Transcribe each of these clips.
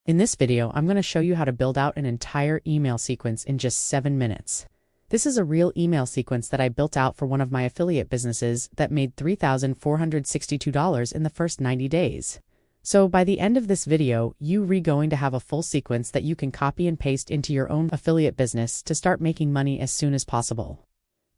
In this video, I'm going to show you how to build out an entire email sequence in just 7 minutes. This is a real email sequence that I built out for one of my affiliate businesses that made $3,462 in the first 90 days. So by the end of this video, you're going to have a full sequence that you can copy and paste into your own affiliate business to start making money as soon as possible.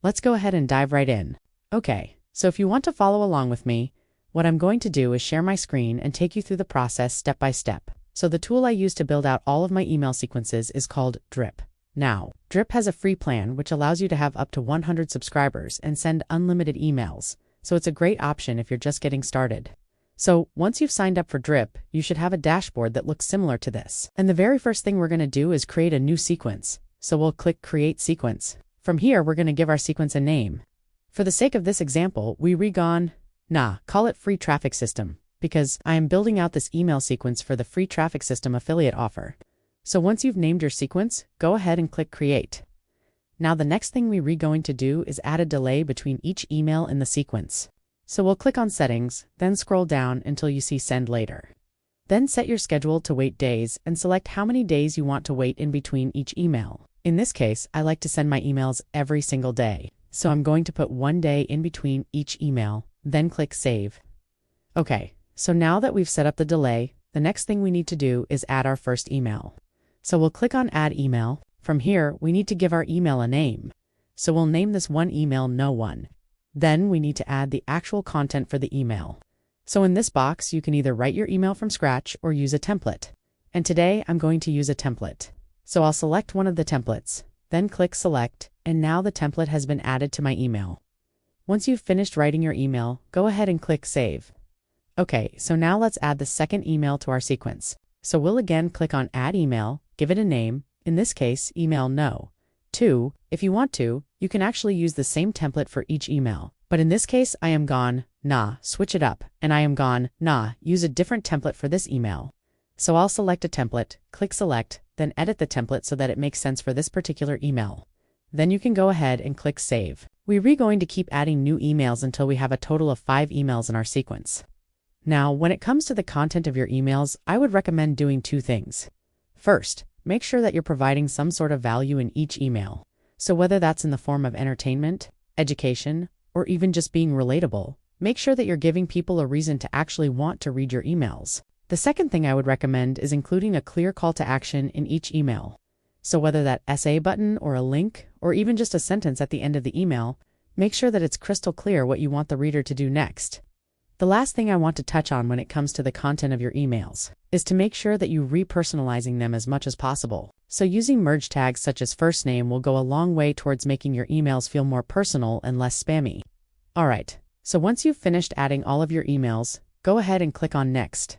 Let's go ahead and dive right in. Okay, so if you want to follow along with me, what I'm going to do is share my screen and take you through the process step by step. So the tool I use to build out all of my email sequences is called Drip. Now, Drip has a free plan which allows you to have up to 100 subscribers and send unlimited emails, so it's a great option if you're just getting started. So once you've signed up for Drip, you should have a dashboard that looks similar to this. And the very first thing we're going to do is create a new sequence. So we'll click Create Sequence. From here, we're going to give our sequence a name. For the sake of this example, call it Free Traffic System, because I am building out this email sequence for the Free Traffic System affiliate offer. So once you've named your sequence, go ahead and click Create. Now the next thing we're going to do is add a delay between each email in the sequence. So we'll click on Settings, then scroll down until you see Send Later. Then set your schedule to wait days and select how many days you want to wait in between each email. In this case, I like to send my emails every single day. So I'm going to put 1 day in between each email, then click Save. Okay, so now that we've set up the delay, the next thing we need to do is add our first email. So we'll click on Add Email. From here, we need to give our email a name. So we'll name this one email No One. Then we need to add the actual content for the email. So in this box, you can either write your email from scratch or use a template. And today I'm going to use a template. So I'll select one of the templates, then click Select, and now the template has been added to my email. Once you've finished writing your email, go ahead and click Save. Okay, so now let's add the second email to our sequence. So we'll again click on Add Email, give it a name, in this case, Email No. 2. If you want to, you can actually use the same template for each email. But in this case, I am switch it up, and I am use a different template for this email. So I'll select a template, click Select, then edit the template so that it makes sense for this particular email. Then you can go ahead and click Save. We're going to keep adding new emails until we have a total of 5 emails in our sequence. Now, when it comes to the content of your emails, I would recommend doing 2 things. First, make sure that you're providing some sort of value in each email. So whether that's in the form of entertainment, education, or even just being relatable, make sure that you're giving people a reason to actually want to read your emails. The second thing I would recommend is including a clear call to action in each email. So whether that SA button or a link, or even just a sentence at the end of the email, make sure that it's crystal clear what you want the reader to do next. The last thing I want to touch on when it comes to the content of your emails is to make sure that you're repersonalizing them as much as possible. So using merge tags such as first name will go a long way towards making your emails feel more personal and less spammy. Alright, so once you've finished adding all of your emails, go ahead and click on Next.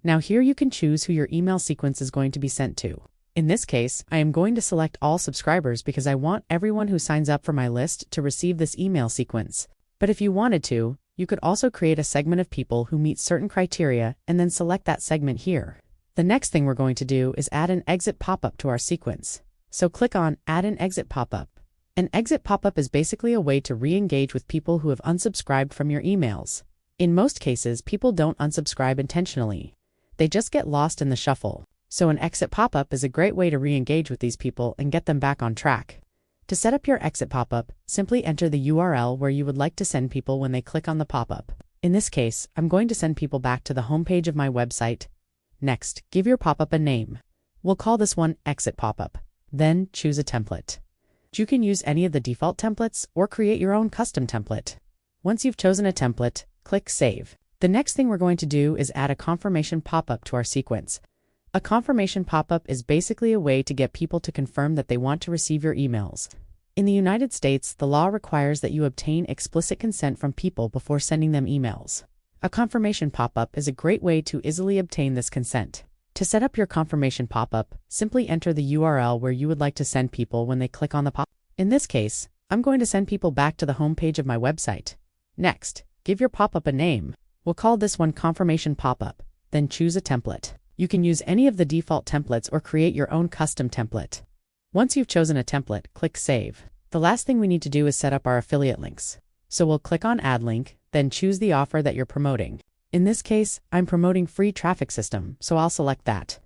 Now here you can choose who your email sequence is going to be sent to. In this case, I am going to select all subscribers because I want everyone who signs up for my list to receive this email sequence. But if you wanted to, you could also create a segment of people who meet certain criteria and then select that segment here. The next thing we're going to do is add an exit pop-up to our sequence. So click on Add an Exit Pop-up. An exit pop-up is basically a way to re-engage with people who have unsubscribed from your emails. In most cases, people don't unsubscribe intentionally. They just get lost in the shuffle. So an exit pop-up is a great way to re-engage with these people and get them back on track. To set up your exit pop-up, simply enter the URL where you would like to send people when they click on the pop-up. In this case, I'm going to send people back to the homepage of my website. Next, give your pop-up a name. We'll call this one Exit Pop-up. Then choose a template. You can use any of the default templates or create your own custom template. Once you've chosen a template, click Save. The next thing we're going to do is add a confirmation pop-up to our sequence. A confirmation pop-up is basically a way to get people to confirm that they want to receive your emails. In the United States, the law requires that you obtain explicit consent from people before sending them emails. A confirmation pop-up is a great way to easily obtain this consent. To set up your confirmation pop-up, simply enter the URL where you would like to send people when they click on the pop-up. In this case, I'm going to send people back to the homepage of my website. Next, give your pop-up a name. We'll call this one Confirmation Pop-up, then choose a template. You can use any of the default templates or create your own custom template. Once you've chosen a template, click Save. The last thing we need to do is set up our affiliate links. So we'll click on Add Link, then choose the offer that you're promoting. In this case, I'm promoting Free Traffic System, so I'll select that.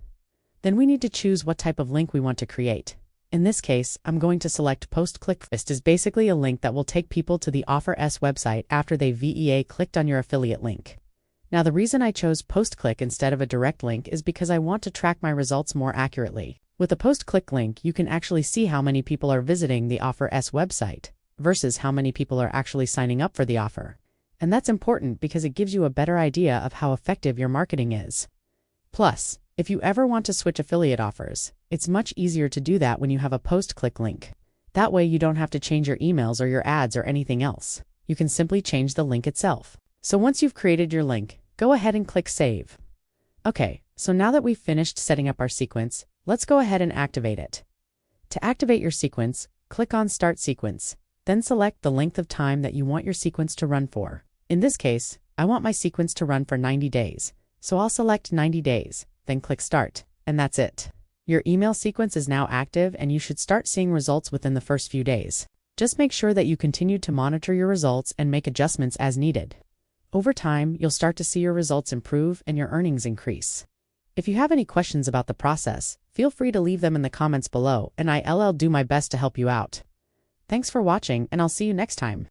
Then we need to choose what type of link we want to create. In this case, I'm going to select post-click. This is basically a link that will take people to the Offer-S website after they clicked on your affiliate link. Now, the reason I chose post-click instead of a direct link is because I want to track my results more accurately. With a post-click link, you can actually see how many people are visiting the Offer-S website versus how many people are actually signing up for the offer. And that's important because it gives you a better idea of how effective your marketing is. Plus, if you ever want to switch affiliate offers, it's much easier to do that when you have a post-click link. That way you don't have to change your emails or your ads or anything else. You can simply change the link itself. So once you've created your link, go ahead and click Save. Okay, so now that we've finished setting up our sequence, let's go ahead and activate it. To activate your sequence, click on Start Sequence, then select the length of time that you want your sequence to run for. In this case, I want my sequence to run for 90 days, so I'll select 90 days, then click Start, and that's it. Your email sequence is now active and you should start seeing results within the first few days. Just make sure that you continue to monitor your results and make adjustments as needed. Over time, you'll start to see your results improve and your earnings increase. If you have any questions about the process, feel free to leave them in the comments below and I'll do my best to help you out. Thanks for watching and I'll see you next time.